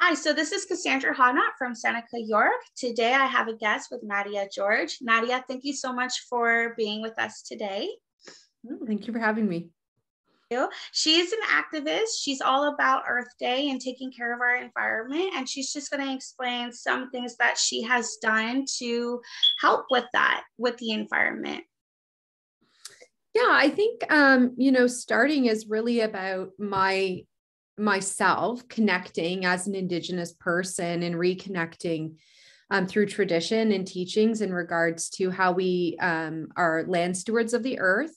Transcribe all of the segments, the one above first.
Hi, so this is Cassandra Hanna from Seneca, York. Today I have a guest with Nadia George. Nadia, thank you so much for being with us today. Thank you for having me. She is an activist. She's all about Earth Day and taking care of our environment. And she's just going to explain some things that she has done to help with that, with the environment. Yeah, I think, starting is really about myself connecting as an Indigenous person and reconnecting through tradition and teachings in regards to how we are land stewards of the earth.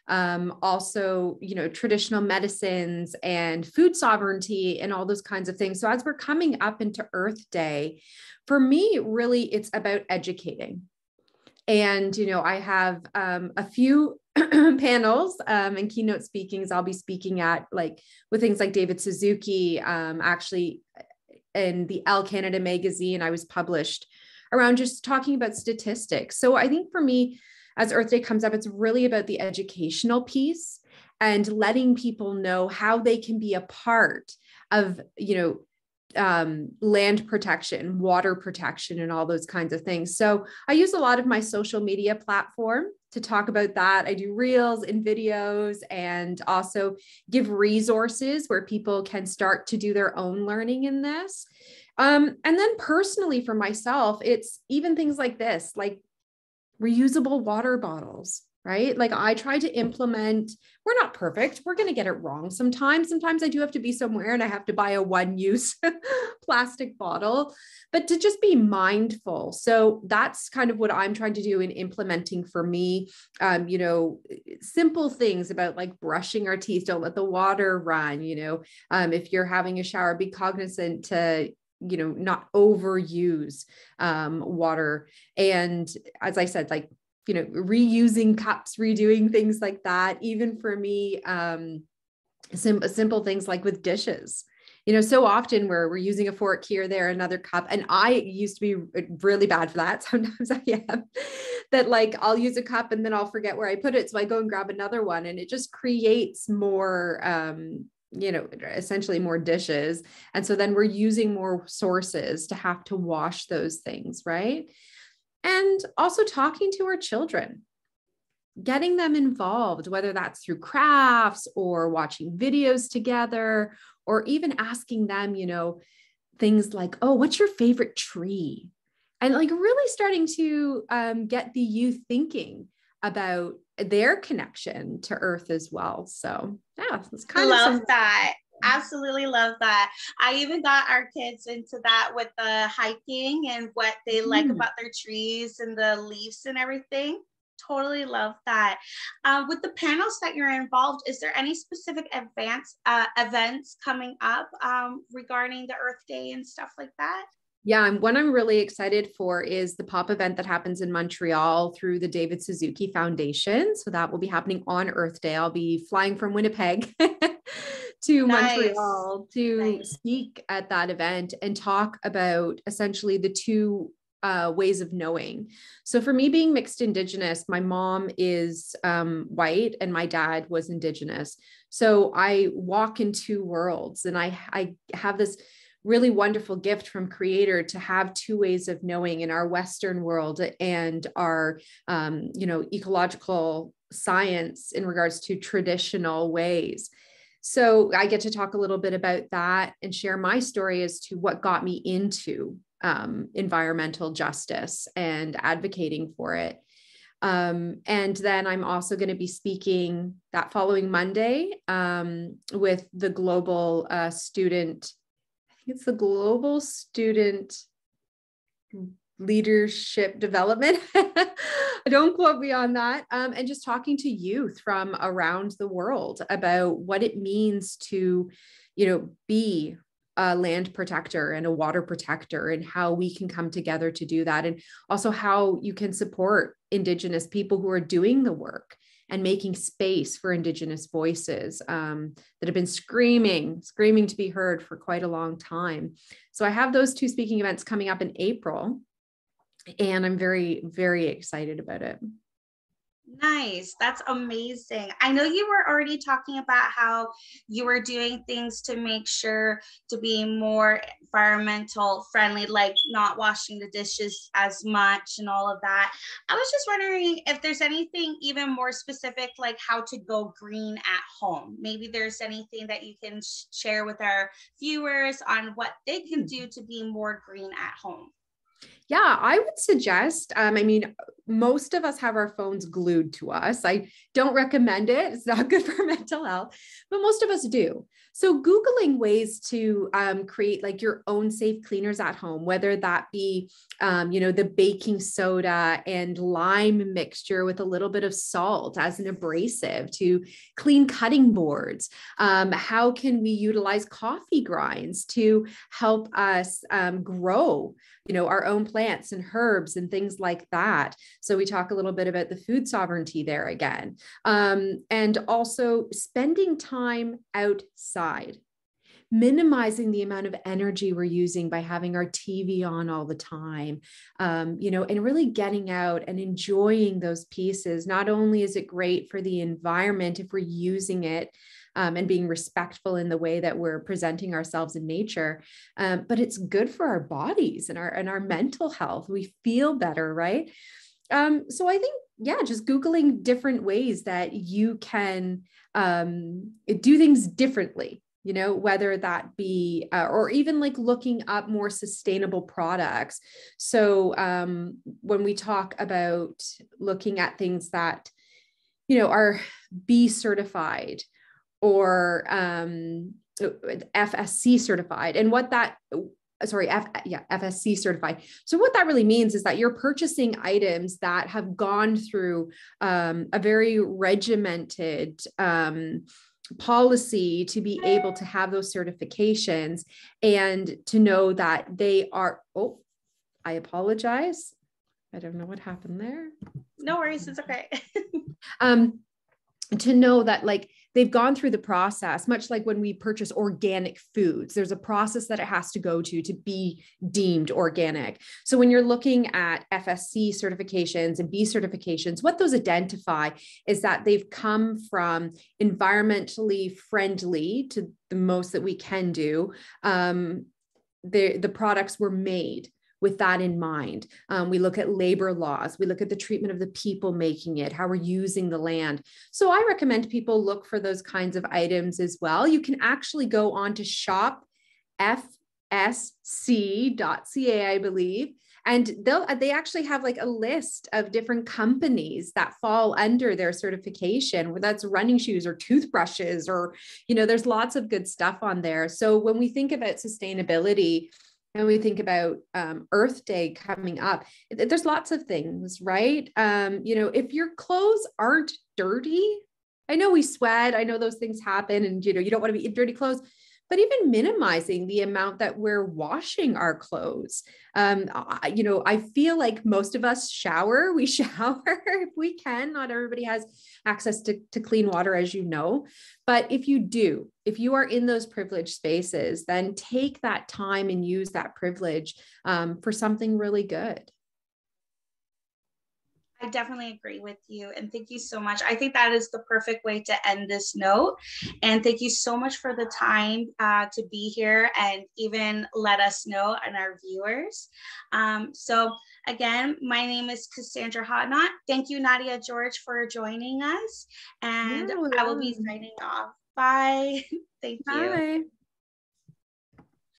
Also, traditional medicines and food sovereignty and all those kinds of things. So as we're coming up into Earth Day, for me, really, it's about educating. And, I have a few panels and keynote speakings I'll be speaking at, like with things like David Suzuki, actually in the Elle Canada magazine, I was published around just talking about statistics. So I think for me, as Earth Day comes up, it's really about the educational piece and letting people know how they can be a part of, land protection, water protection, and all those kinds of things. So I use a lot of my social media platform to talk about that. I do reels and videos and also give resources where people can start to do their own learning in this. And then personally for myself, it's even things like this, like reusable water bottles, right? Like I try to implement, we're not perfect. We're going to get it wrong sometimes. Sometimes I do have to be somewhere and I have to buy a one-use plastic bottle, but to just be mindful. So that's kind of what I'm trying to do in implementing for me. Simple things about like brushing our teeth, don't let the water run, if you're having a shower, be cognizant to not overuse water. And as I said, like, reusing cups, redoing things like that. Even for me, simple things like with dishes. So often we're using a fork here, there, another cup. And I used to be really bad for that. Sometimes I am that, like, I'll use a cup and then I'll forget where I put it. So I go and grab another one and it just creates more, essentially more dishes. And so then we're using more sources to have to wash those things, right? And also talking to our children, getting them involved, whether that's through crafts or watching videos together, or even asking them, things like, oh, what's your favorite tree? And like really starting to get the youth thinking about their connection to Earth as well. So yeah, it's kind of that. Absolutely love that. I even got our kids into that with the hiking and what they like about their trees and the leaves and everything. Totally love that. With the panels that you're involved, is there any specific events coming up regarding the Earth Day and stuff like that? Yeah, and what I'm really excited for is the pop event that happens in Montreal through the David Suzuki Foundation. So that will be happening on Earth Day. I'll be flying from Winnipeg to Montreal to speak at that event and talk about essentially the two ways of knowing. So for me, being mixed Indigenous, my mom is white and my dad was Indigenous. So I walk in two worlds, and I have this really wonderful gift from Creator to have two ways of knowing in our Western world and our, ecological science in regards to traditional ways. So I get to talk a little bit about that and share my story as to what got me into environmental justice and advocating for it. And then I'm also going to be speaking that following Monday with the global it's the Global Student Leadership Development. Don't quote me on that. And just talking to youth from around the world about what it means to, be a land protector and a water protector, and how we can come together to do that. And also how you can support Indigenous people who are doing the work and making space for Indigenous voices that have been screaming to be heard for quite a long time. So I have those two speaking events coming up in April, and I'm very, very excited about it. Nice. That's amazing. I know you were already talking about how you were doing things to make sure to be more environmental friendly, like not washing the dishes as much and all of that. I was just wondering if there's anything even more specific, like how to go green at home. Maybe there's anything that you can share with our viewers on what they can do to be more green at home. Yeah, I would suggest, I mean, most of us have our phones glued to us. I don't recommend it. It's not good for mental health, but most of us do. So Googling ways to create like your own safe cleaners at home, whether that be, the baking soda and lime mixture with a little bit of salt as an abrasive to clean cutting boards. How can we utilize coffee grinds to help us grow our own plants and herbs and things like that. So we talk a little bit about the food sovereignty there again. And also spending time outside, minimizing the amount of energy we're using by having our TV on all the time, and really getting out and enjoying those pieces. Not only is it great for the environment if we're using it and being respectful in the way that we're presenting ourselves in nature, but it's good for our bodies and our mental health. We feel better, right? So I think, just Googling different ways that you can do things differently, whether that be, or even like looking up more sustainable products. So when we talk about looking at things that, are B certified or FSC certified, and what that, FSC certified. So what that really means is that you're purchasing items that have gone through a very regimented policy to be able to have those certifications and to know that they are, I apologize. I don't know what happened there. No worries. It's okay. To know that like they've gone through the process, much like when we purchase organic foods, there's a process that it has to go to be deemed organic. So when you're looking at FSC certifications and B certifications, what those identify is that they've come from environmentally friendly to the most that we can do. The products were made with that in mind. We look at labor laws, we look at the treatment of the people making it, how we're using the land. So I recommend people look for those kinds of items as well. You can actually go on to shopfsc.ca, I believe, and they actually have like a list of different companies that fall under their certification, whether that's running shoes or toothbrushes or, there's lots of good stuff on there. So when we think about sustainability, and we think about Earth Day coming up, there's lots of things, right? If your clothes aren't dirty, I know we sweat, I know those things happen and, you don't want to be in dirty clothes, but even minimizing the amount that we're washing our clothes. I feel like most of us we shower if we can. Not everybody has access to clean water, as you know. But if you are in those privileged spaces, then take that time and use that privilege for something really good. I definitely agree with you. And thank you so much. I think that is the perfect way to end this note. And thank you so much for the time to be here and even let us know and our viewers. So again, my name is Cassandra Hodnott. Thank you, Nadia George, for joining us. And I will be signing off. Bye. Thank you. Bye.